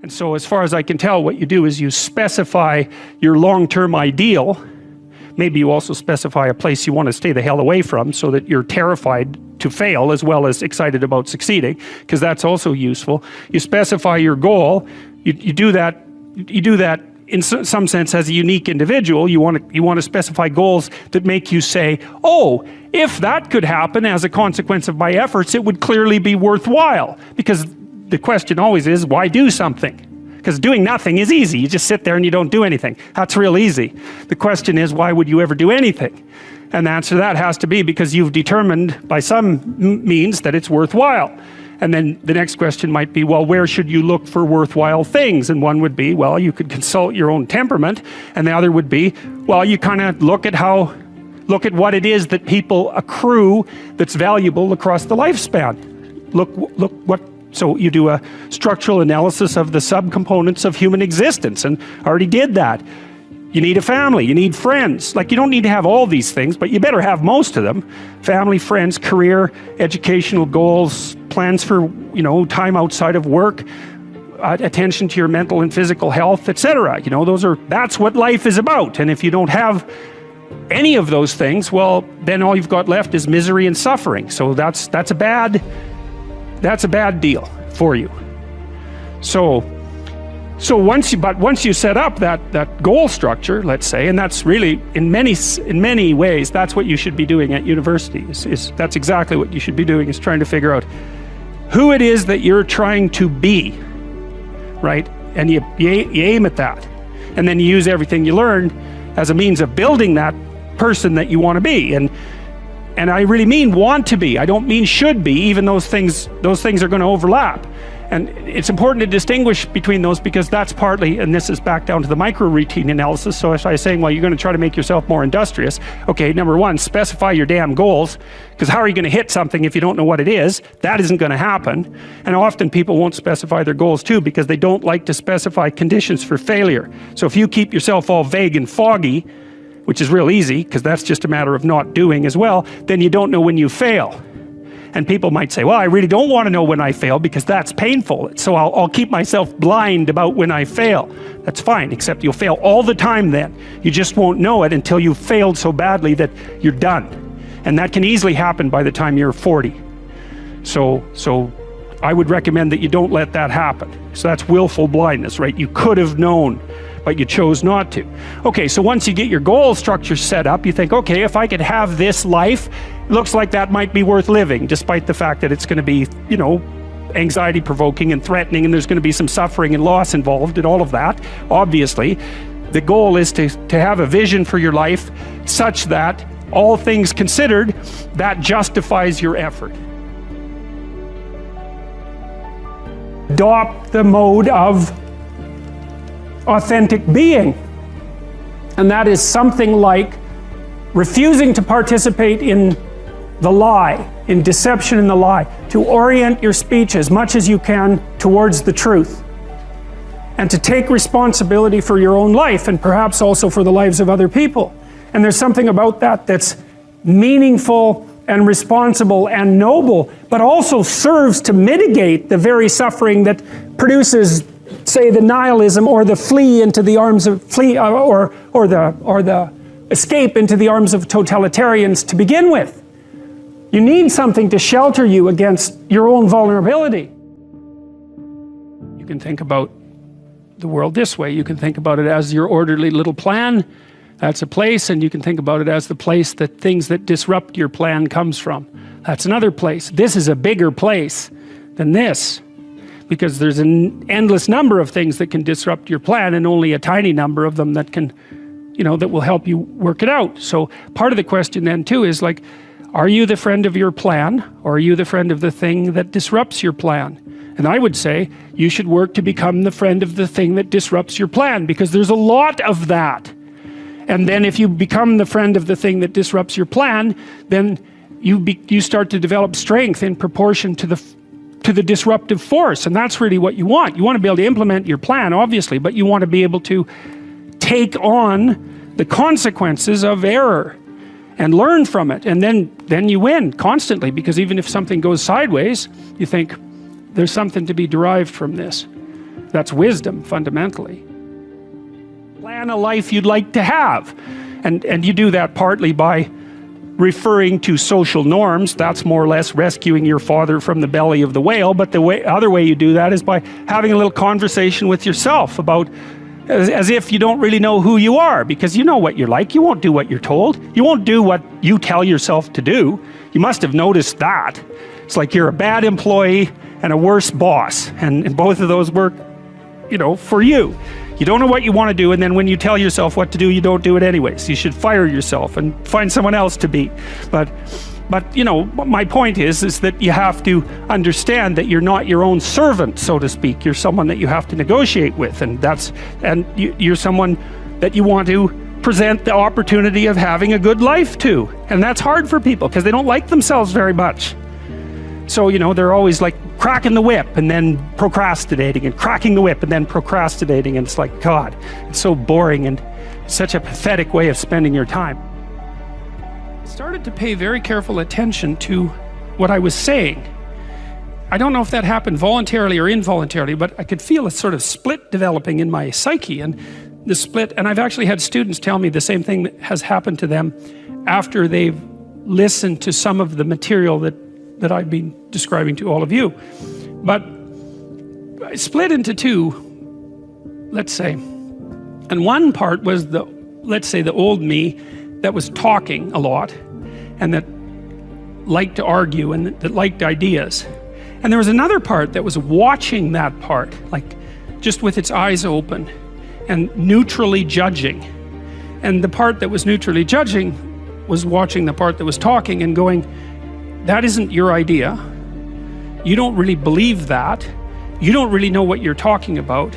And so as far as I can tell, what you do is you specify your long-term ideal. Maybe you also specify a place you want to stay the hell away from so that you're terrified to fail as well as excited about succeeding, because that's also useful. You specify your goal. You do that in some sense as a unique individual. You want to specify goals that make you say, oh, if that could happen as a consequence of my efforts, it would clearly be worthwhile. Because the question always is, why do something? Because doing nothing is easy. You just sit there and you don't do anything. That's real easy. The question is, why would you ever do anything? And the answer to that has to be because you've determined by some means that it's worthwhile. And then the next question might be, well, where should you look for worthwhile things? And one would be, well, you could consult your own temperament. And the other would be, well, you kind of look at what it is that people accrue that's valuable across the lifespan. So you do a structural analysis of the subcomponents of human existence, and I already did that. You need a family, you need friends. Like, you don't need to have all these things, but you better have most of them. Family, friends, career, educational goals, plans for, time outside of work, attention to your mental and physical health, etc. That's what life is about. And if you don't have any of those things, well, then all you've got left is misery and suffering. So that's a bad deal for you. So once you set up that goal structure, let's say, and that's really in many ways that's what you should be doing at university. That's exactly what you should be doing, is trying to figure out who it is that you're trying to be, right? And you aim at that, and then you use everything you learn as a means of building that person that you want to be. And I really mean want to be. I don't mean should be. Even those things are going to overlap. And it's important to distinguish between those, because that's partly, and this is back down to the micro routine analysis. So if I was saying, well, you're going to try to make yourself more industrious. Okay, number one, specify your damn goals, because how are you going to hit something if you don't know what it is? That isn't going to happen. And often people won't specify their goals too, because they don't like to specify conditions for failure. So if you keep yourself all vague and foggy, which is real easy, because that's just a matter of not doing as well, then you don't know when you fail. And people might say, well, I really don't want to know when I fail because that's painful. So I'll keep myself blind about when I fail. That's fine, except you'll fail all the time then. You just won't know it until you've failed so badly that you're done. And that can easily happen by the time you're 40. So I would recommend that you don't let that happen. So that's willful blindness, right? You could have known, but you chose not to. Okay, so once you get your goal structure set up, you think, okay, if I could have this life, looks like that might be worth living, despite the fact that it's going to be, anxiety provoking and threatening, and there's going to be some suffering and loss involved and all of that. Obviously, the goal is to have a vision for your life such that, all things considered, that justifies your effort. Adopt the mode of authentic being, and that is something like refusing to participate in the lie, in deception in the lie, to orient your speech as much as you can towards the truth, and to take responsibility for your own life and perhaps also for the lives of other people. And there's something about that that's meaningful and responsible and noble, but also serves to mitigate the very suffering that produces, say, the nihilism or the flee into the arms of or the escape into the arms of totalitarians to begin with. You need something to shelter you against your own vulnerability. You can think about the world this way. You can think about it as your orderly little plan. That's a place, and you can think about it as the place that things that disrupt your plan comes from. That's another place. This is a bigger place than this, because there's an endless number of things that can disrupt your plan, and only a tiny number of them that can, that will help you work it out. So part of the question then too is like, are you the friend of your plan, or are you the friend of the thing that disrupts your plan? And I would say you should work to become the friend of the thing that disrupts your plan, because there's a lot of that. And then if you become the friend of the thing that disrupts your plan, then you start to develop strength in proportion to the disruptive force. And that's really what you want. You want to be able to implement your plan, obviously, but you want to be able to take on the consequences of error and learn from it. And then you win constantly, because even if something goes sideways, you think there's something to be derived from this. That's wisdom, fundamentally. Plan a life you'd like to have. And you do that partly by referring to social norms. That's more or less rescuing your father from the belly of the whale. But the other way you do that is by having a little conversation with yourself about, as if you don't really know who you are, because you know what you're like. You won't do what you're told. You won't do what you tell yourself to do. You must have noticed that. It's like you're a bad employee and a worse boss, and both of those work, you know, for you. You don't know what you want to do, and then when you tell yourself what to do, you don't do it anyways. You should fire yourself and find someone else to be. But you know, my point is that you have to understand that you're not your own servant, so to speak. You're someone that you have to negotiate with, and you're someone that you want to present the opportunity of having a good life to. And that's hard for people because they don't like themselves very much. So, you know, they're always like cracking the whip and then procrastinating, and cracking the whip and then procrastinating, and it's like, God, it's so boring and such a pathetic way of spending your time. I started to pay very careful attention to what I was saying. I don't know if that happened voluntarily or involuntarily, but I could feel a sort of split developing in my psyche, and the split, and I've actually had students tell me the same thing that has happened to them after they've listened to some of the material that I've been describing to all of you. But I split into two, let's say. And one part was let's say the old me that was talking a lot and that liked to argue and that liked ideas. And there was another part that was watching that part, like just with its eyes open and neutrally judging. And the part that was neutrally judging was watching the part that was talking and going, that isn't your idea. You don't really believe that. You don't really know what you're talking about.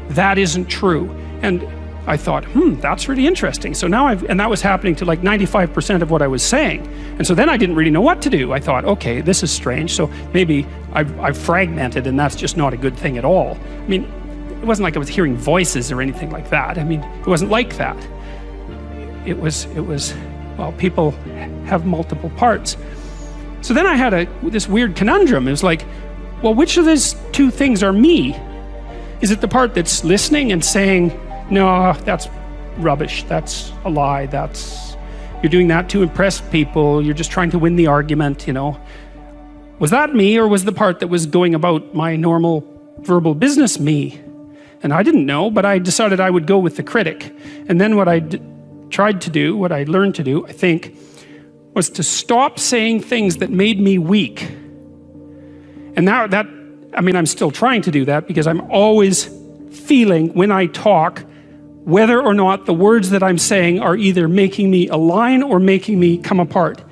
That isn't true. And I thought, that's really interesting. So now and that was happening to like 95% of what I was saying. And so then I didn't really know what to do. I thought, okay, this is strange. So maybe I've fragmented, and that's just not a good thing at all. I mean, it wasn't like I was hearing voices or anything like that. I mean, it wasn't like that. It was, well, people have multiple parts. So then I had this weird conundrum. It was like, well, which of these two things are me? Is it the part that's listening and saying, no, that's rubbish, that's a lie, you're doing that to impress people, you're just trying to win the argument, you know? Was that me, or was the part that was going about my normal verbal business me? And I didn't know, but I decided I would go with the critic. And then what I tried to do, what I learned to do, I think, was to stop saying things that made me weak. And now I mean, I'm still trying to do that, because I'm always feeling when I talk whether or not the words that I'm saying are either making me align or making me come apart.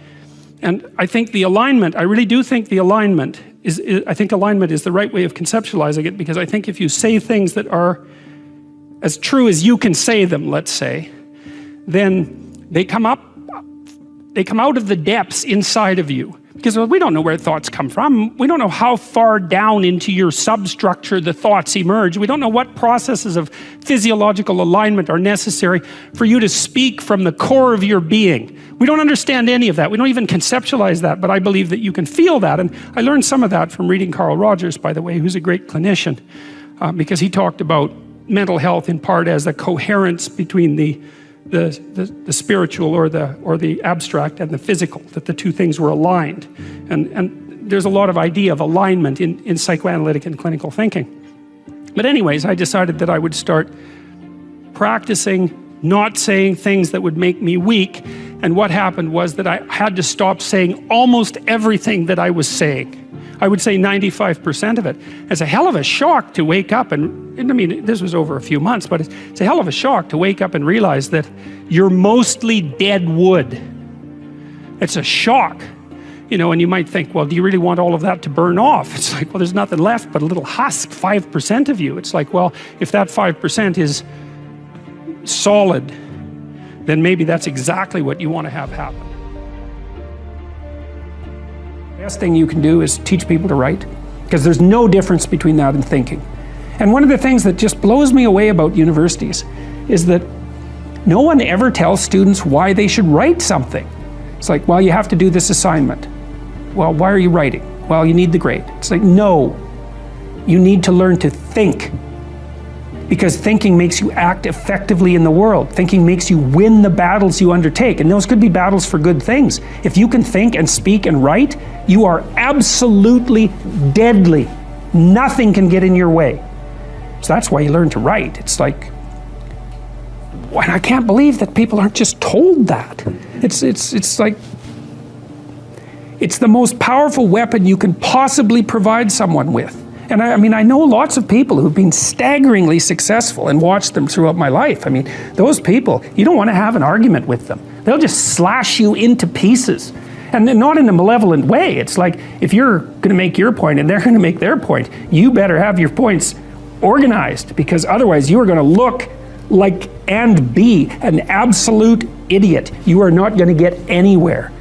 And I think the alignment, I really do think the alignment I think alignment is the right way of conceptualizing it, because I think if you say things that are as true as you can say them, let's say, then they come out of the depths inside of you. Because we don't know where thoughts come from. We don't know how far down into your substructure the thoughts emerge. We don't know what processes of physiological alignment are necessary for you to speak from the core of your being. We don't understand any of that. We don't even conceptualize that, but I believe that you can feel that. And I learned some of that from reading Carl Rogers, by the way, who's a great clinician, because he talked about mental health in part as a coherence between the spiritual or the abstract and the physical, that the two things were aligned. And there's a lot of idea of alignment in psychoanalytic and clinical thinking. But anyways, I decided that I would start practicing not saying things that would make me weak. And what happened was that I had to stop saying almost everything that I was saying. I would say 95% of it. It's a hell of a shock to wake up, and I mean, this was over a few months, but it's a hell of a shock to wake up and realize that you're mostly dead wood. It's a shock, you know, and you might think, well, do you really want all of that to burn off? It's like, well, there's nothing left but a little husk, 5% of you. It's like, well, if that 5% is solid, then maybe that's exactly what you want to have happen. The best thing you can do is teach people to write, because there's no difference between that and thinking. And one of the things that just blows me away about universities is that no one ever tells students why they should write something. It's like, well, you have to do this assignment. Well, why are you writing? Well, you need the grade. It's like, no, you need to learn to think. because thinking makes you act effectively in the world. Thinking makes you win the battles you undertake, and those could be battles for good things. If you can think and speak and write, you are absolutely deadly. Nothing can get in your way. So that's why you learn to write. It's like, and I can't believe that people aren't just told that. It's like, it's the most powerful weapon you can possibly provide someone with. And I mean, I know lots of people who've been staggeringly successful and watched them throughout my life. I mean, those people, you don't want to have an argument with them. They'll just slash you into pieces. And not in a malevolent way. It's like, if you're going to make your point and they're going to make their point, you better have your points organized, because otherwise you are going to look like and be an absolute idiot. You are not going to get anywhere.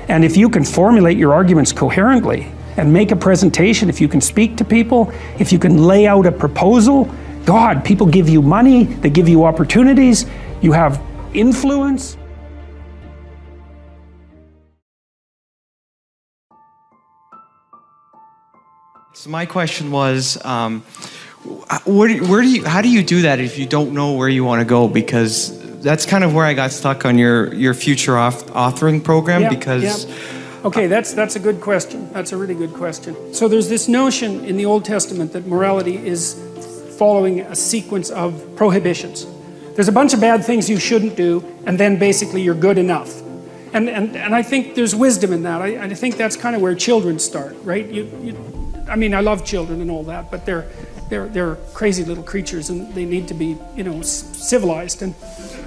And if you can formulate your arguments coherently and make a presentation, if you can speak to people, if you can lay out a proposal, God, people give you money, they give you opportunities, you have influence. So my question was, how do you do that if you don't know where you want to go? Because that's kind of where I got stuck on your future authoring program. Okay, that's a good question. That's a really good question. So there's this notion in the Old Testament that morality is following a sequence of prohibitions. There's a bunch of bad things you shouldn't do, and then basically you're good enough. And I think there's wisdom in that. I think that's kind of where children start, right? I mean, I love children and all that, but they're crazy little creatures, and they need to be, civilized. And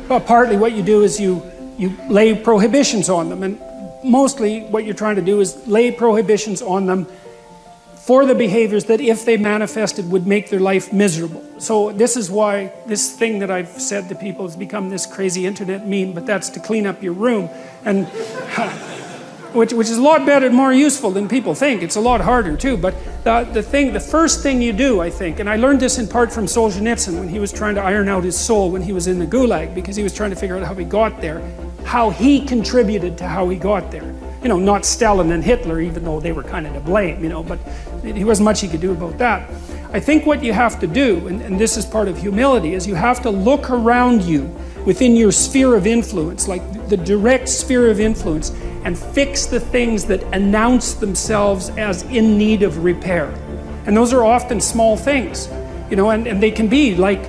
partly what you do is you lay prohibitions on them, and mostly what you're trying to do is lay prohibitions on them for the behaviors that, if they manifested, would make their life miserable. So this is why this thing that I've said to people has become this crazy internet meme, but that's to clean up your room, and which is a lot better and more useful than people think. It's a lot harder too, but the first thing you do, I think, and I learned this in part from Solzhenitsyn when he was trying to iron out his soul when he was in the Gulag, because he was trying to figure out how he got there, how he contributed to how he got there. Not Stalin and Hitler, even though they were kind of to blame, but there wasn't much he could do about that. I think what you have to do, and this is part of humility, is you have to look around you within your sphere of influence, like the direct sphere of influence, and fix the things that announce themselves as in need of repair. And those are often small things, and they can be like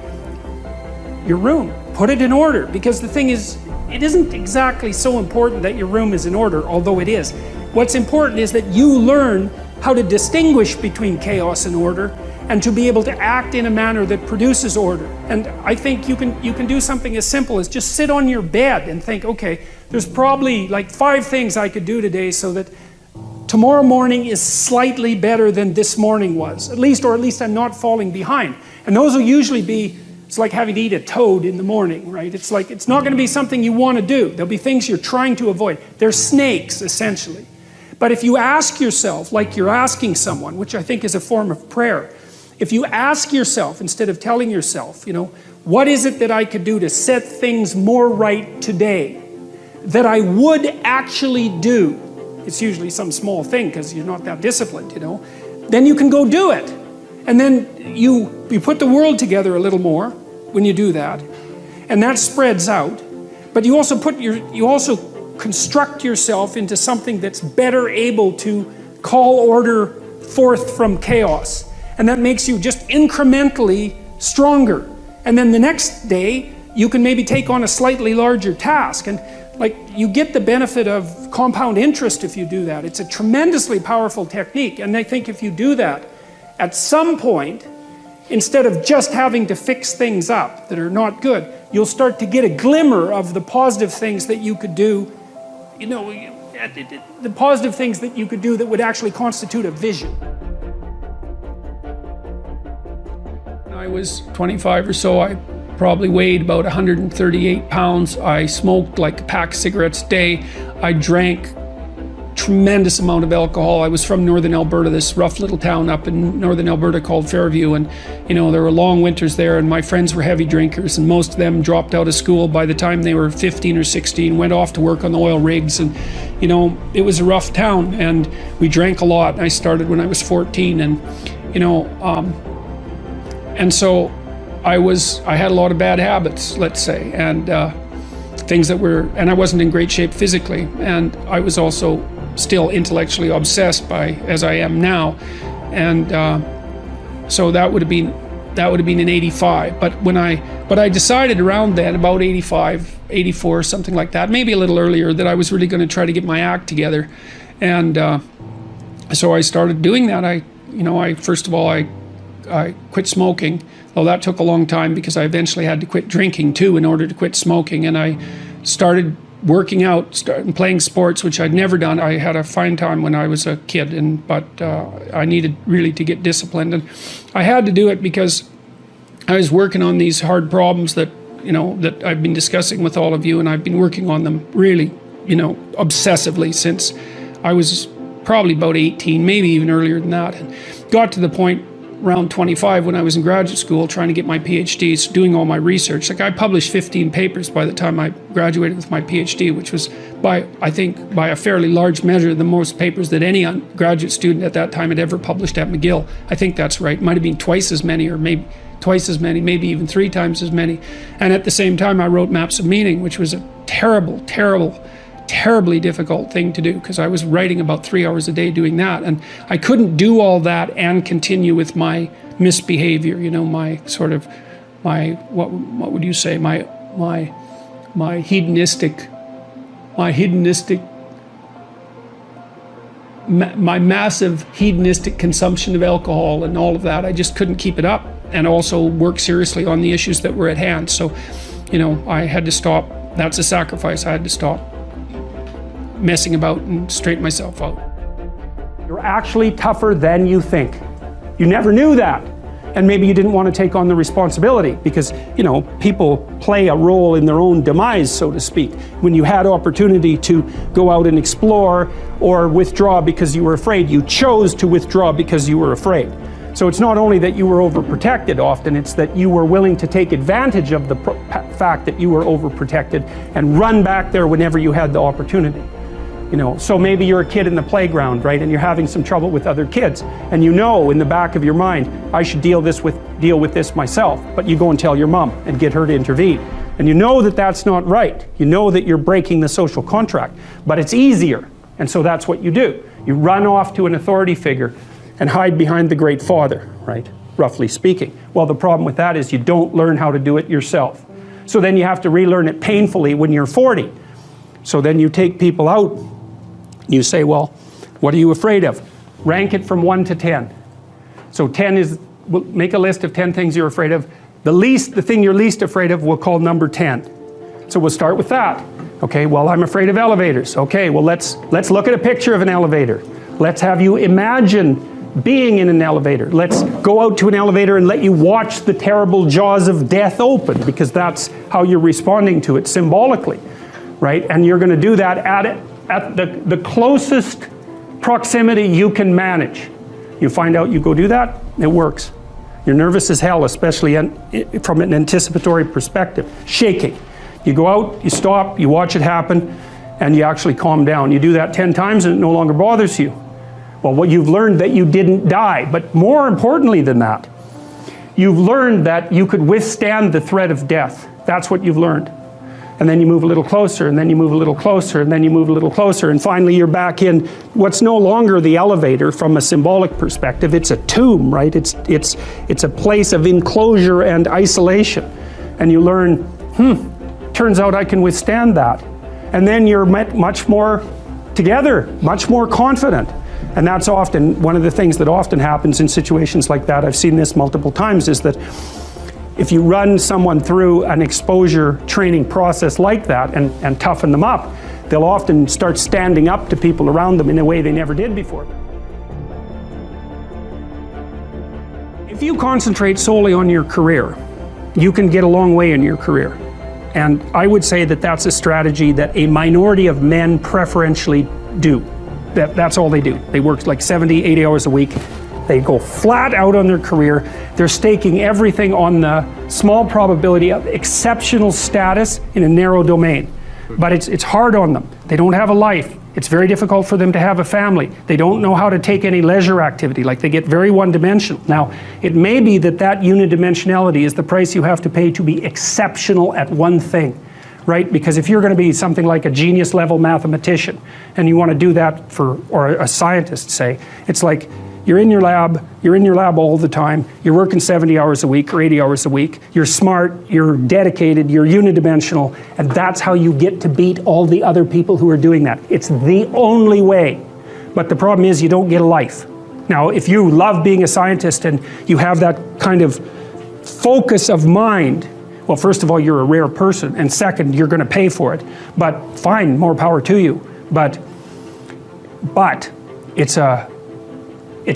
your room. Put it in order, because the thing is, it isn't exactly so important that your room is in order, although it is. What's important is that you learn how to distinguish between chaos and order, and to be able to act in a manner that produces order. And I think you can do something as simple as just sit on your bed and think, okay, there's probably like 5 things I could do today so that tomorrow morning is slightly better than this morning was, or at least I'm not falling behind. And those will usually be, it's like having to eat a toad in the morning, right? It's like, it's not going to be something you want to do. There'll be things you're trying to avoid. They're snakes, essentially. But if you ask yourself, like you're asking someone, which I think is a form of prayer, if you ask yourself, instead of telling yourself, what is it that I could do to set things more right today that I would actually do? It's usually some small thing because you're not that disciplined, Then you can go do it. And then you put the world together a little more when you do that. And that spreads out. But you also construct yourself into something that's better able to call order forth from chaos. And that makes you just incrementally stronger. And then the next day, you can maybe take on a slightly larger task. And you get the benefit of compound interest if you do that. It's a tremendously powerful technique. And I think if you do that, at some point, instead of just having to fix things up that are not good, you'll start to get a glimmer of the positive things that you could do, the positive things that you could do that would actually constitute a vision. When I was 25 or so, I probably weighed about 138 pounds. I smoked like a pack of cigarettes a day. I drank tremendous amount of alcohol. I was from northern Alberta, this rough little town up in northern Alberta called Fairview, and there were long winters there, and my friends were heavy drinkers, and most of them dropped out of school by the time they were 15 or 16, went off to work on the oil rigs, and it was a rough town, and we drank a lot. I started when I was 14, and and so I had a lot of bad habits, let's say, and and I wasn't in great shape physically, and I was also still intellectually obsessed as I am now, and so that would have been in 85. But I decided around then, about 85, 84, something like that, maybe a little earlier, that I was really going to try to get my act together, and so I started doing that. First of all, I quit smoking. Well, that took a long time because I eventually had to quit drinking too in order to quit smoking. And I started working out, started playing sports, which I'd never done. I had a fine time when I was a kid, but I needed really to get disciplined. And I had to do it because I was working on these hard problems that I've been discussing with all of you, and I've been working on them really, obsessively since I was probably about 18, maybe even earlier than that. And got to the point around 25 when I was in graduate school trying to get my PhD, doing all my research. Like, I published 15 papers by the time I graduated with my PhD, which was I think by a fairly large measure the most papers that any graduate student at that time had ever published at McGill. I think that's right. It might have been twice as many, or maybe twice as many, maybe even 3 times as many. And at the same time, I wrote Maps of Meaning, which was a terribly difficult thing to do, because I was writing about 3 hours a day doing that, and I couldn't do all that and continue with my misbehavior, my sort of what would you say, my massive hedonistic consumption of alcohol and all of that. I just couldn't keep it up, and also work seriously on the issues that were at hand. So, I had to stop. That's a sacrifice. I had to stop messing about and straighten myself out. You're actually tougher than you think. You never knew that. And maybe you didn't want to take on the responsibility because, people play a role in their own demise, so to speak. When you had opportunity to go out and explore or withdraw because you were afraid, you chose to withdraw because you were afraid. So it's not only that you were overprotected often, it's that you were willing to take advantage of the fact that you were overprotected and run back there whenever you had the opportunity. So maybe you're a kid in the playground, right, and you're having some trouble with other kids, and in the back of your mind, I should deal with this myself, but you go and tell your mom and get her to intervene. And that that's not right. You know that you're breaking the social contract, but it's easier, and so that's what you do. You run off to an authority figure and hide behind the Great Father, right, roughly speaking. Well, the problem with that is you don't learn how to do it yourself. So then you have to relearn it painfully when you're 40. So then you take people out, you say, well, what are you afraid of? Rank it from 1 to 10. So 10 is, we'll make a list of 10 things you're afraid of. The thing you're least afraid of we'll call number 10. So we'll start with that. Okay, well, I'm afraid of elevators. Okay, well, let's look at a picture of an elevator. Let's have you imagine being in an elevator. Let's go out to an elevator and let you watch the terrible jaws of death open, because that's how you're responding to it symbolically, right? And you're going to do that at the closest proximity you can manage. You find out, you go do that, it works. You're nervous as hell, especially from an anticipatory perspective. Shaking. You go out, you stop, you watch it happen, and you actually calm down. You do that 10 times and it no longer bothers you. Well, what you've learned that you didn't die, but more importantly than that, you've learned that you could withstand the threat of death. That's what you've learned. And then you move a little closer, and then you move a little closer, and then you move a little closer, and finally you're back in what's no longer the elevator from a symbolic perspective. It's a tomb, right? It's a place of enclosure and isolation. And you learn, turns out I can withstand that. And then you're much more together, much more confident. And that's often one of the things that often happens in situations like that. I've seen this multiple times, is that if you run someone through an exposure training process like that and toughen them up, they'll often start standing up to people around them in a way they never did before. If you concentrate solely on your career, you can get a long way in your career. And I would say that that's a strategy that a minority of men preferentially do. That's all they do. They work like 70, 80 hours a week. They go flat out on their career. They're staking everything on the small probability of exceptional status in a narrow domain. But it's hard on them. They don't have a life. It's very difficult for them to have a family. They don't know how to take any leisure activity, like they get very one-dimensional. Now, it may be that that unidimensionality is the price you have to pay to be exceptional at one thing, right? Because if you're going to be something like a genius level mathematician, and you want to do that for, or a scientist, say, it's like, you're in your lab all the time, you're working 70 hours a week or 80 hours a week, you're smart, you're dedicated, you're unidimensional, and that's how you get to beat all the other people who are doing that. It's the only way. But the problem is you don't get a life. Now, if you love being a scientist and you have that kind of focus of mind, well, first of all, you're a rare person, and second, you're going to pay for it. But fine, more power to you. But it's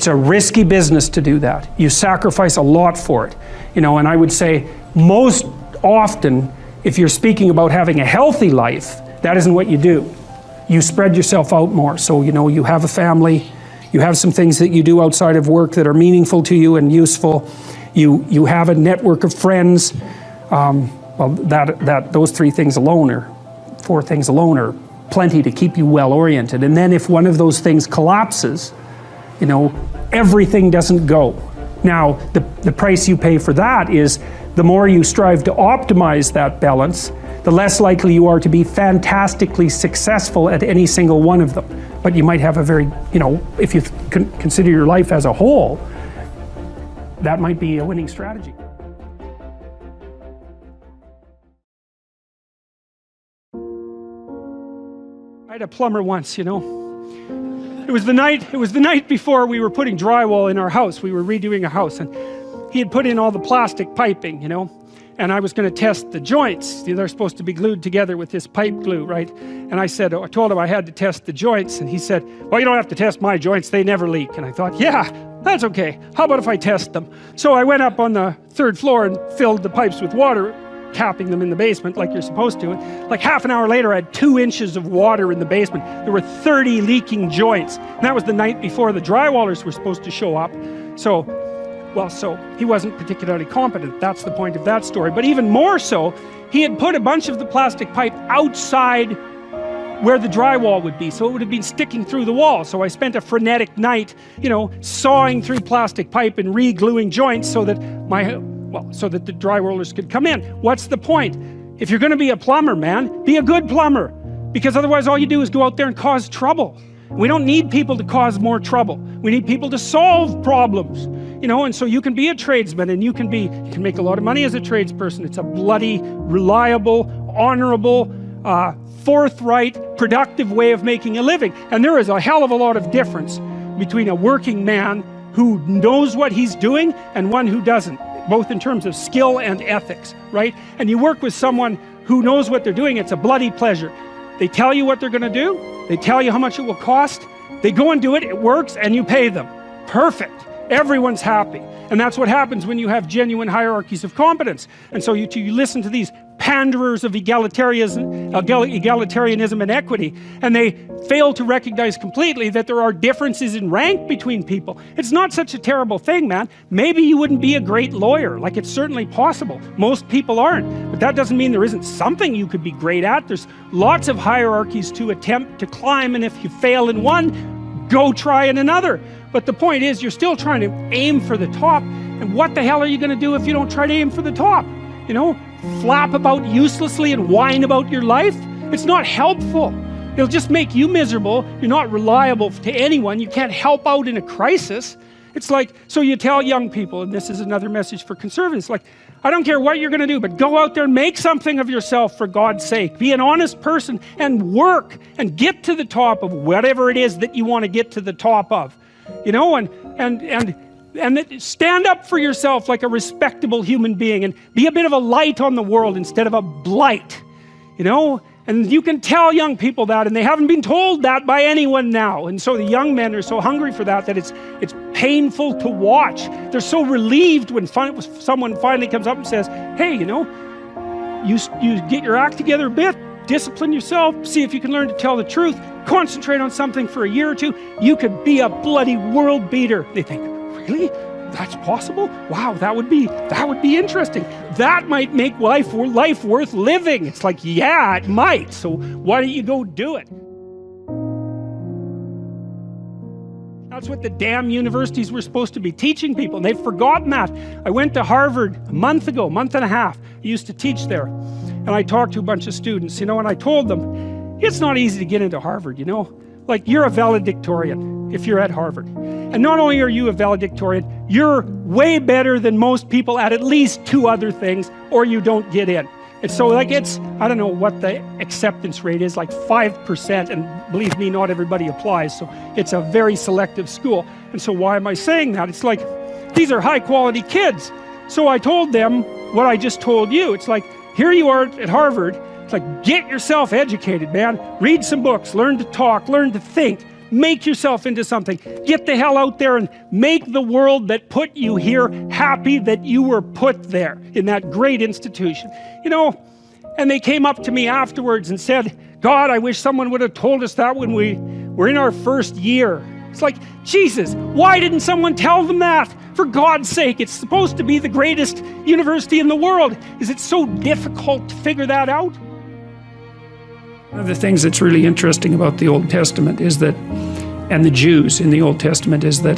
a risky business to do that. You sacrifice a lot for it. You know, and I would say most often, if you're speaking about having a healthy life, that isn't what you do. You spread yourself out more. So, you know, you have a family, you have some things that you do outside of work that are meaningful to you and useful. You have a network of friends. Well, those 3 things alone, or 4 things alone, are plenty to keep you well oriented. And then if one of those things collapses, you know, everything doesn't go. Now, the price you pay for that is the more you strive to optimize that balance, the less likely you are to be fantastically successful at any single one of them. But you might have a very, you know, if you consider your life as a whole, that might be a winning strategy. I had a plumber once, you know. It was the night before we were putting drywall in our house. We were redoing a house, and he had put in all the plastic piping, you know, and I was going to test the joints. They're supposed to be glued together with this pipe glue, right? And I told him I had to test the joints, and he said, well, you don't have to test my joints, they never leak. And I thought, yeah, that's okay. How about if I test them? So I went up on the 3rd floor and filled the pipes with water, capping them in the basement like you're supposed to. Like half an hour later, I had 2 inches of water in the basement. There were 30 leaking joints. And that was the night before the drywallers were supposed to show up. So he wasn't particularly competent. That's the point of that story. But even more so, he had put a bunch of the plastic pipe outside where the drywall would be. So it would have been sticking through the wall. So I spent a frenetic night, you know, sawing through plastic pipe and re-gluing joints so that the drywallers could come in. What's the point? If you're going to be a plumber, man, be a good plumber. Because otherwise all you do is go out there and cause trouble. We don't need people to cause more trouble. We need people to solve problems. You know, and so you can be a tradesman, and you can make a lot of money as a tradesperson. It's a bloody, reliable, honorable, forthright, productive way of making a living. And there is a hell of a lot of difference between a working man who knows what he's doing and one who doesn't, both in terms of skill and ethics, right? And you work with someone who knows what they're doing, it's a bloody pleasure. They tell you what they're going to do, they tell you how much it will cost, they go and do it, it works, and you pay them. Perfect. Everyone's happy. And that's what happens when you have genuine hierarchies of competence. And so you listen to these panderers of egalitarianism and equity, and they fail to recognize completely that there are differences in rank between people. It's not such a terrible thing, man. Maybe you wouldn't be a great lawyer. Like, it's certainly possible. Most people aren't. But that doesn't mean there isn't something you could be great at. There's lots of hierarchies to attempt to climb, and if you fail in one, go try in another. But the point is, you're still trying to aim for the top. And what the hell are you going to do if you don't try to aim for the top? You know, flap about uselessly and whine about your life? It's not helpful. It'll just make you miserable. You're not reliable to anyone. You can't help out in a crisis. It's like, so you tell young people, and this is another message for conservatives, like, I don't care what you're going to do, but go out there and make something of yourself for God's sake. Be an honest person and work and get to the top of whatever it is that you want to get to the top of. You know, and stand up for yourself like a respectable human being, and be a bit of a light on the world instead of a blight, you know. And you can tell young people that, and they haven't been told that by anyone now. And so the young men are so hungry for that it's painful to watch. They're so relieved when someone finally comes up and says, hey, you know, you get your act together a bit, discipline yourself, see if you can learn to tell the truth, concentrate on something for a year or two, you could be a bloody world beater. They think, really? That's possible? Wow, that would be interesting. That might make life worth living. It's like, yeah, it might. So why don't you go do it? That's what the damn universities were supposed to be teaching people, and they've forgotten that. I went to Harvard a month ago, month and a half. I used to teach there, and I talked to a bunch of students, you know, and I told them, it's not easy to get into Harvard, you know? Like, you're a valedictorian if you're at Harvard. And not only are you a valedictorian, you're way better than most people at least 2 other things, or you don't get in. And so, like, it's, I don't know what the acceptance rate is, like 5%, and believe me, not everybody applies, so it's a very selective school. And so why am I saying that? It's like, these are high quality kids. So I told them what I just told you. It's like, here you are at Harvard. It's like, get yourself educated, man. Read some books, learn to talk, learn to think, make yourself into something. Get the hell out there and make the world that put you here happy that you were put there in that great institution. You know, and they came up to me afterwards and said, God, I wish someone would have told us that when we were in our first year. It's like, Jesus, why didn't someone tell them that? For God's sake, it's supposed to be the greatest university in the world. Is it so difficult to figure that out? One of the things that's really interesting about the Old Testament is that, and the Jews in the Old Testament, is that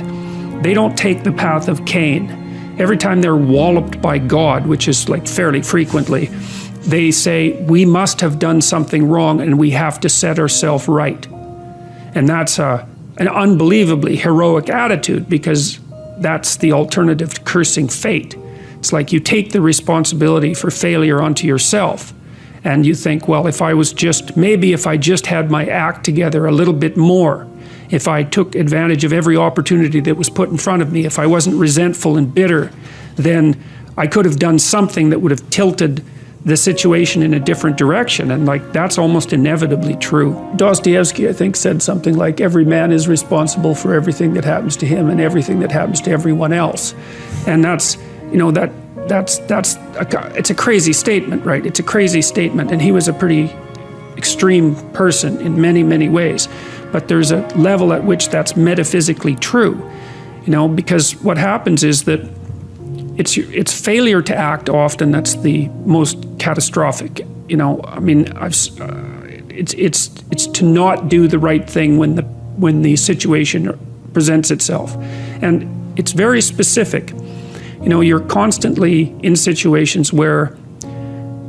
they don't take the path of Cain. Every time they're walloped by God, which is like fairly frequently, they say, we must have done something wrong and we have to set ourselves right. And that's an unbelievably heroic attitude, because that's the alternative to cursing fate. It's like you take the responsibility for failure onto yourself. And you think, well, if I just had my act together a little bit more, if I took advantage of every opportunity that was put in front of me, if I wasn't resentful and bitter, then I could have done something that would have tilted the situation in a different direction. And like, that's almost inevitably true. Dostoevsky, I think, said something like, every man is responsible for everything that happens to him and everything that happens to everyone else. And that's, you know, it's a crazy statement, right? It's a crazy statement, and he was a pretty extreme person in many, many ways. But there's a level at which that's metaphysically true, you know, because what happens is that it's failure to act often that's the most catastrophic. You know, I mean, it's to not do the right thing when the situation presents itself, and it's very specific. You know, you're constantly in situations where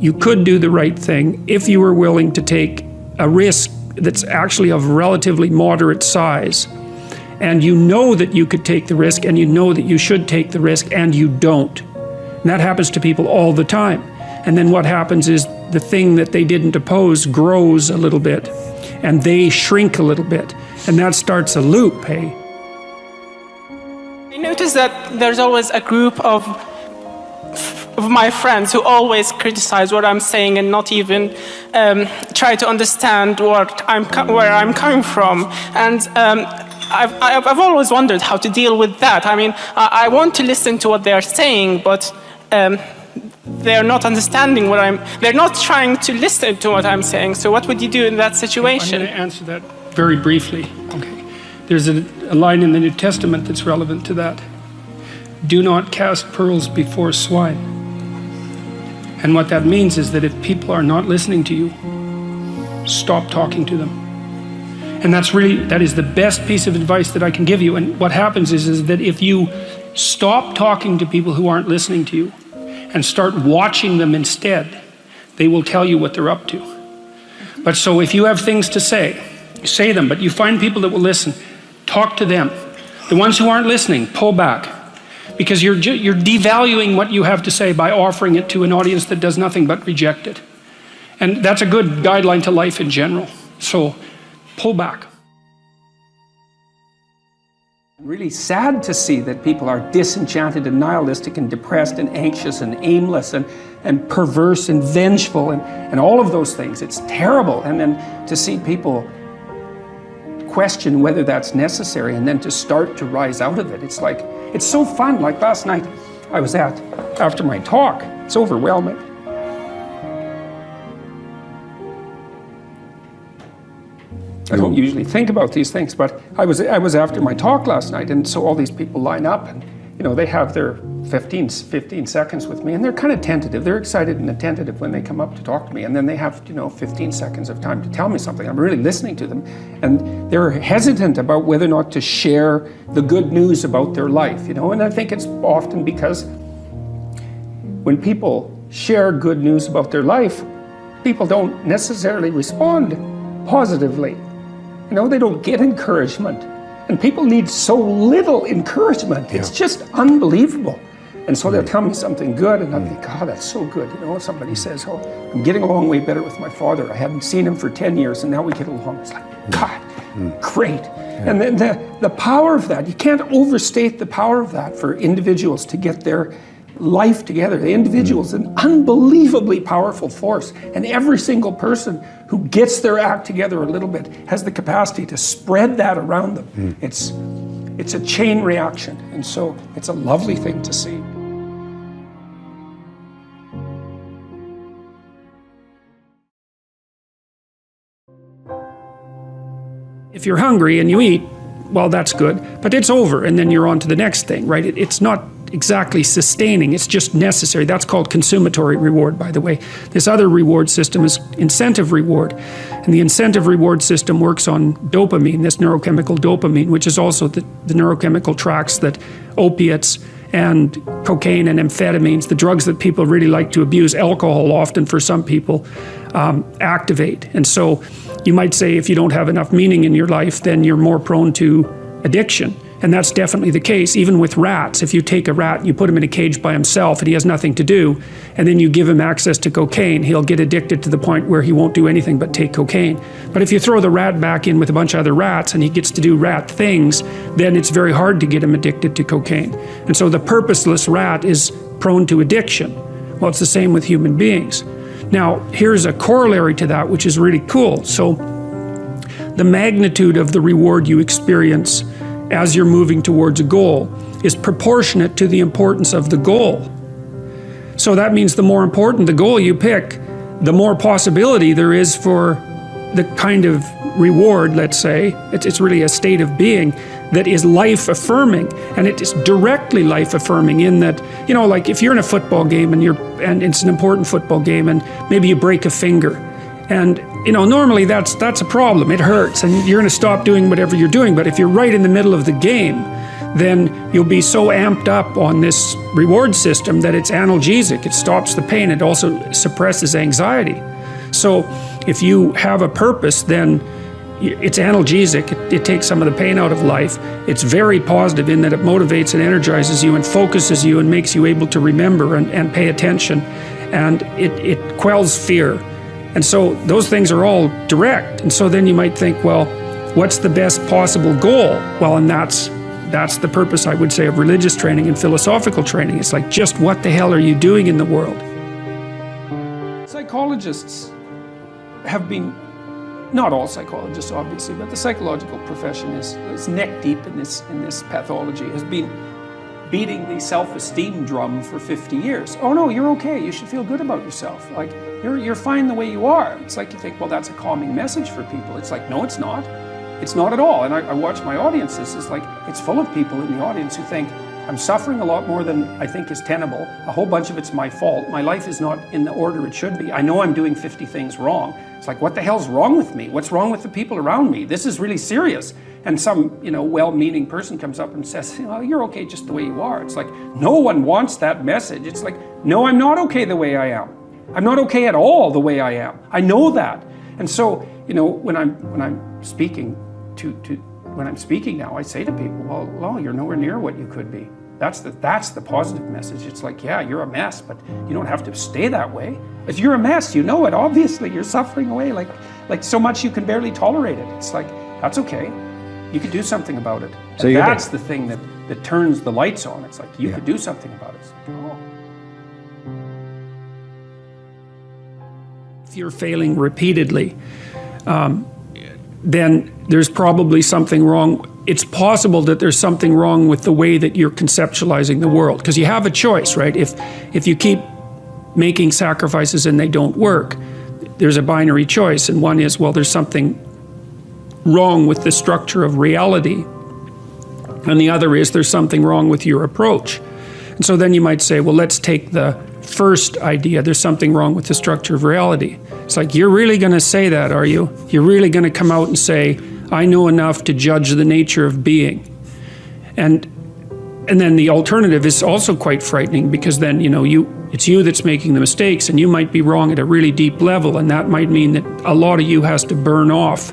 you could do the right thing if you were willing to take a risk that's actually of relatively moderate size. And you know that you could take the risk, and you know that you should take the risk, and you don't. And that happens to people all the time. And then what happens is the thing that they didn't oppose grows a little bit, and they shrink a little bit. And that starts a loop, hey? I notice that there's always a group of my friends who always criticize what I'm saying and not even try to understand where I'm coming from. And I've always wondered how to deal with that. I mean, I want to listen to what they're saying, but they're not understanding they're not trying to listen to what I'm saying. So what would you do in that situation? I'm going to answer that very briefly. Okay. There's a line in the New Testament that's relevant to that. Do not cast pearls before swine. And what that means is that if people are not listening to you, stop talking to them. And that is the best piece of advice that I can give you. And what happens is that if you stop talking to people who aren't listening to you and start watching them instead, they will tell you what they're up to. But so if you have things to say, you say them, but you find people that will listen, talk to them. The ones who aren't listening, pull back. Because you're devaluing what you have to say by offering it to an audience that does nothing but reject it. And that's a good guideline to life in general. So pull back. Really sad to see that people are disenchanted and nihilistic and depressed and anxious and aimless and perverse and vengeful and all of those things. It's terrible. And then to see people question whether that's necessary and then to start to rise out of it. It's like, it's so fun. Like last night I was after my talk, it's overwhelming. I don't usually think about these things, but I was after my talk last night, and so all these people line up, and they have their 15 seconds with me, and they're kind of tentative. They're excited and attentive when they come up to talk to me, and then they have 15 seconds of time to tell me something. I'm really listening to them, and they're hesitant about whether or not to share the good news about their life, and I think it's often because when people share good news about their life, people don't necessarily respond positively. They don't get encouragement. And people need so little encouragement. It's just unbelievable. And so they'll tell me something good, and I think, oh, that's so good. Somebody says, oh, I'm getting along way better with my father. I hadn't seen him for 10 years, and now we get along. It's like, God, great. And then the power of that, you can't overstate the power of that for individuals to get their life together. The individual is an unbelievably powerful force, and every single person who gets their act together a little bit has the capacity to spread that around them. It's a chain reaction, and so it's a lovely thing to see. If you're hungry and you eat, well, that's good, but it's over, and then you're on to the next thing, right? It's not exactly sustaining, it's just necessary. That's called consummatory reward, by the way. This other reward system is incentive reward, and the incentive reward system works on dopamine, this neurochemical dopamine, which is also the neurochemical tracks that opiates and cocaine and amphetamines, the drugs that people really like to abuse, alcohol often for some people, activate. And so you might say if you don't have enough meaning in your life, then you're more prone to addiction. And that's definitely the case, even with rats. If you take a rat and you put him in a cage by himself and he has nothing to do, and then you give him access to cocaine, he'll get addicted to the point where he won't do anything but take cocaine. But if you throw the rat back in with a bunch of other rats and he gets to do rat things, then it's very hard to get him addicted to cocaine. And so the purposeless rat is prone to addiction. Well, it's the same with human beings. Now, here's a corollary to that, which is really cool. So the magnitude of the reward you experience as you're moving towards a goal is proportionate to the importance of the goal. So that means the more important the goal you pick, the more possibility there is for the kind of reward, let's say, it's really a state of being that is life-affirming, and it is directly life-affirming in that, like if you're in a football game and it's an important football game and maybe you break a finger, and normally that's a problem. It hurts, and you're going to stop doing whatever you're doing. But if you're right in the middle of the game, then you'll be so amped up on this reward system that it's analgesic. It stops the pain. It also suppresses anxiety. So if you have a purpose, then it's analgesic. It takes some of the pain out of life. It's very positive in that it motivates and energizes you and focuses you and makes you able to remember and pay attention. And it quells fear. And so those things are all direct. And so then you might think, well, what's the best possible goal? Well, and that's the purpose, I would say, of religious training and philosophical training. It's like, just what the hell are you doing in the world? Psychologists have been, not all psychologists obviously, but the psychological profession is neck deep in this pathology, has been beating the self-esteem drum for 50 years. Oh no, you're okay, you should feel good about yourself. Like, you're fine the way you are. It's like you think, well, that's a calming message for people. It's like, no, it's not. It's not at all. And I watch my audiences, it's like, it's full of people in the audience who think, I'm suffering a lot more than I think is tenable. A whole bunch of it's my fault. My life is not in the order it should be. I know I'm doing 50 things wrong. It's like, what the hell's wrong with me? What's wrong with the people around me? This is really serious. And some, well-meaning person comes up and says, you're okay just the way you are. It's like, no one wants that message. It's like, no, I'm not okay the way I am. I'm not okay at all the way I am. I know that. And so, when I'm speaking when I'm speaking now, I say to people, well, you're nowhere near what you could be. That's the positive message. It's like, yeah, you're a mess, but you don't have to stay that way. If you're a mess, you know it. Obviously, you're suffering away like so much you can barely tolerate it. It's like, that's okay. You could do something about it. So that's the thing that turns the lights on. It's like, you could do something about it. It's like, oh. If you're failing repeatedly, then there's probably something wrong. It's possible that there's something wrong with the way that you're conceptualizing the world, because you have a choice, right? If you keep making sacrifices and they don't work, there's a binary choice, and one is, well, there's something wrong with the structure of reality. And the other is there's something wrong with your approach. And so then you might say, well, let's take the first idea, there's something wrong with the structure of reality. It's like, you're really going to say that, are you? You're really going to come out and say, I know enough to judge the nature of being. And then the alternative is also quite frightening, because then, it's you that's making the mistakes, and you might be wrong at a really deep level, and that might mean that a lot of you has to burn off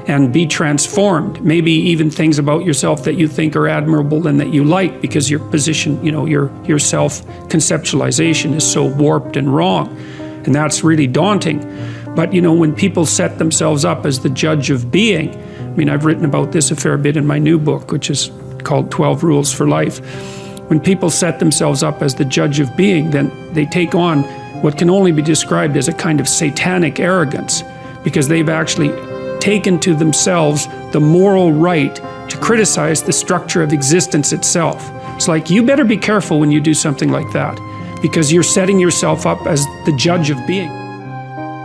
and be transformed. Maybe even things about yourself that you think are admirable and that you like, because your position, your self-conceptualization is so warped and wrong. And that's really daunting. But when people set themselves up as the judge of being, I've written about this a fair bit in my new book, which is called 12 Rules for Life. When people set themselves up as the judge of being, then they take on what can only be described as a kind of satanic arrogance, because they've actually taken to themselves the moral right to criticize the structure of existence itself. It's like, you better be careful when you do something like that, because you're setting yourself up as the judge of being.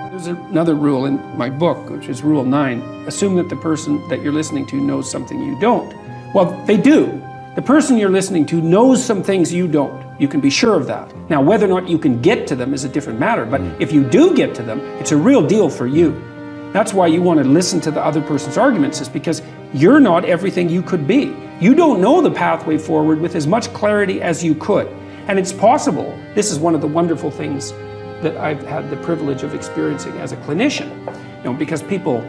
There's another rule in my book, which is Rule 9. Assume that the person that you're listening to knows something you don't. Well, they do. The person you're listening to knows some things you don't. You can be sure of that. Now, whether or not you can get to them is a different matter, but if you do get to them, it's a real deal for you. That's why you want to listen to the other person's arguments, is because you're not everything you could be. You don't know the pathway forward with as much clarity as you could. And it's possible. This is one of the wonderful things that I've had the privilege of experiencing as a clinician. Because people,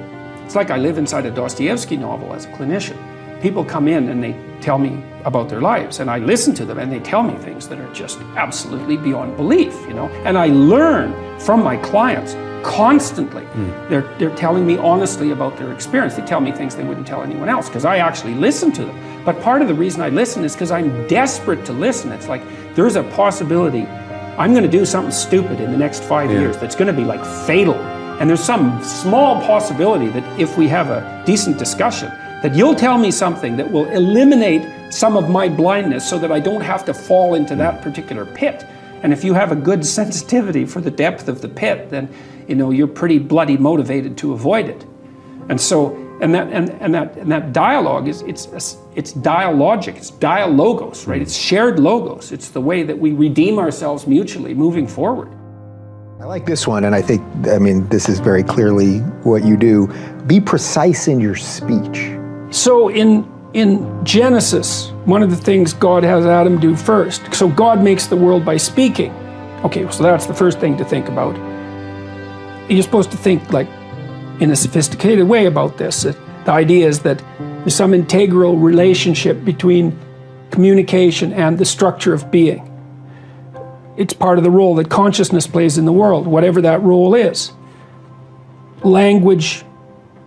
it's like I live inside a Dostoevsky novel as a clinician. People come in and they tell me about their lives, and I listen to them, and they tell me things that are just absolutely beyond belief, And I learn from my clients constantly. They're telling me honestly about their experience. They tell me things they wouldn't tell anyone else, because I actually listen to them. But part of the reason I listen is because I'm desperate to listen. It's like, there's a possibility I'm going to do something stupid in the next 5 years that's going to be like fatal. And there's some small possibility that if we have a decent discussion, that you'll tell me something that will eliminate some of my blindness so that I don't have to fall into that particular pit. And if you have a good sensitivity for the depth of the pit, then you're pretty bloody motivated to avoid it. And so, and that dialogue is it's dialogic, it's dialogos, right? It's shared logos. It's the way that we redeem ourselves mutually moving forward. I like this one, and I think, this is very clearly what you do. Be precise in your speech. So in Genesis, one of the things God has Adam do first, so God makes the world by speaking. Okay, so that's the first thing to think about. You're supposed to think like in a sophisticated way about this. The idea is that there's some integral relationship between communication and the structure of being. It's part of the role that consciousness plays in the world, whatever that role is. Language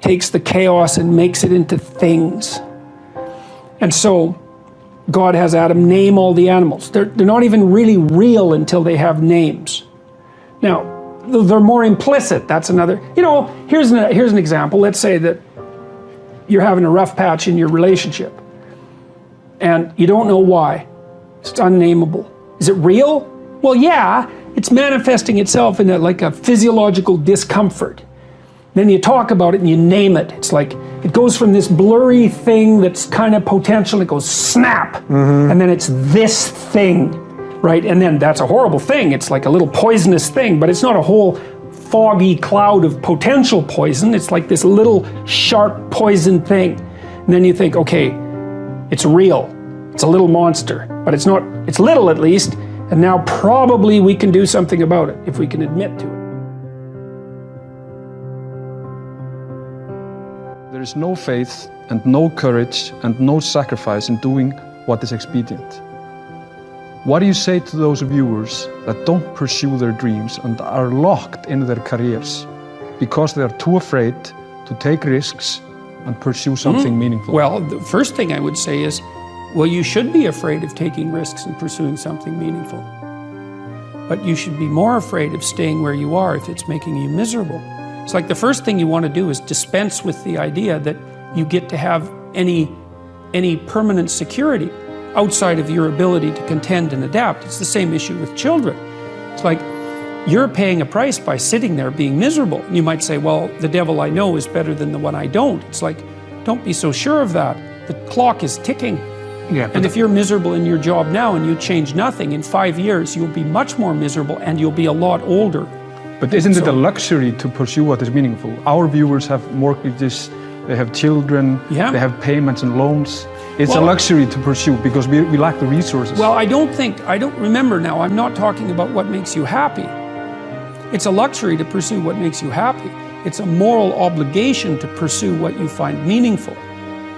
takes the chaos and makes it into things. And so God has Adam name all the animals. They're not even really real until they have names. Now, they're more implicit. That's another, here's an example. Let's say that you're having a rough patch in your relationship and you don't know why. It's unnameable. Is it real? Well, yeah, it's manifesting itself in a physiological discomfort. Then you talk about it and you name it. It's like, it goes from this blurry thing that's kind of potential, it goes snap, and then it's this thing, right? And then that's a horrible thing. It's like a little poisonous thing, but it's not a whole foggy cloud of potential poison. It's like this little sharp poison thing. And then you think, okay, it's real. It's a little monster, but it's not, it's little at least, and now probably we can do something about it if we can admit to it. There is no faith and no courage and no sacrifice in doing what is expedient. What do you say to those viewers that don't pursue their dreams and are locked in their careers because they are too afraid to take risks and pursue something meaningful? Well, the first thing I would say is, well, you should be afraid of taking risks and pursuing something meaningful. But you should be more afraid of staying where you are if it's making you miserable. It's like the first thing you want to do is dispense with the idea that you get to have any permanent security outside of your ability to contend and adapt. It's the same issue with children. It's like you're paying a price by sitting there being miserable. You might say, well, the devil I know is better than the one I don't. It's like, don't be so sure of that. The clock is ticking. Yeah, but And if you're miserable in your job now and you change nothing, in 5 years you'll be much more miserable and you'll be a lot older. But isn't it So- a luxury to pursue what is meaningful? Our viewers have mortgages, they have children, Yeah. they have payments and loans. It's a Well- luxury to pursue because we lack the resources. Well, I don't remember now, I'm not talking about what makes you happy. It's a luxury to pursue what makes you happy. It's a moral obligation to pursue what you find meaningful.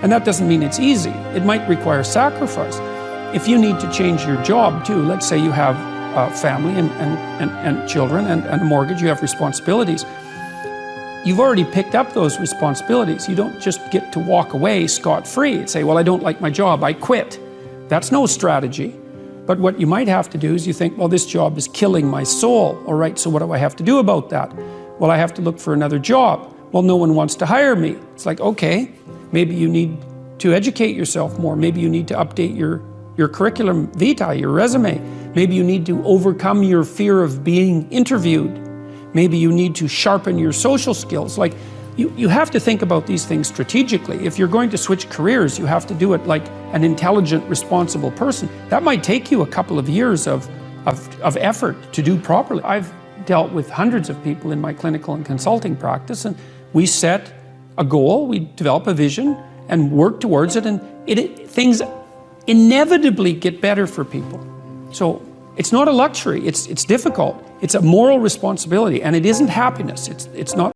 And that doesn't mean it's easy. It might require sacrifice. If you need to change your job too, let's say you have a family and children and a mortgage, you have responsibilities. You've already picked up those responsibilities. You don't just get to walk away scot-free and say, well, I don't like my job, I quit. That's no strategy. But what you might have to do is you think, well, this job is killing my soul. All right, so what do I have to do about that? Well, I have to look for another job. Well, no one wants to hire me. It's like, okay, maybe you need to educate yourself more. Maybe you need to update your curriculum vitae, your resume. Maybe you need to overcome your fear of being interviewed. Maybe you need to sharpen your social skills. Like, you have to think about these things strategically. If you're going to switch careers, you have to do it like an intelligent, responsible person. That might take you a couple of years of effort to do properly. I've dealt with hundreds of people in my clinical and consulting practice, and we set a goal, we develop a vision, and work towards it, and things inevitably get better for people. So it's not a luxury, it's difficult. It's a moral responsibility, and it isn't happiness. It's not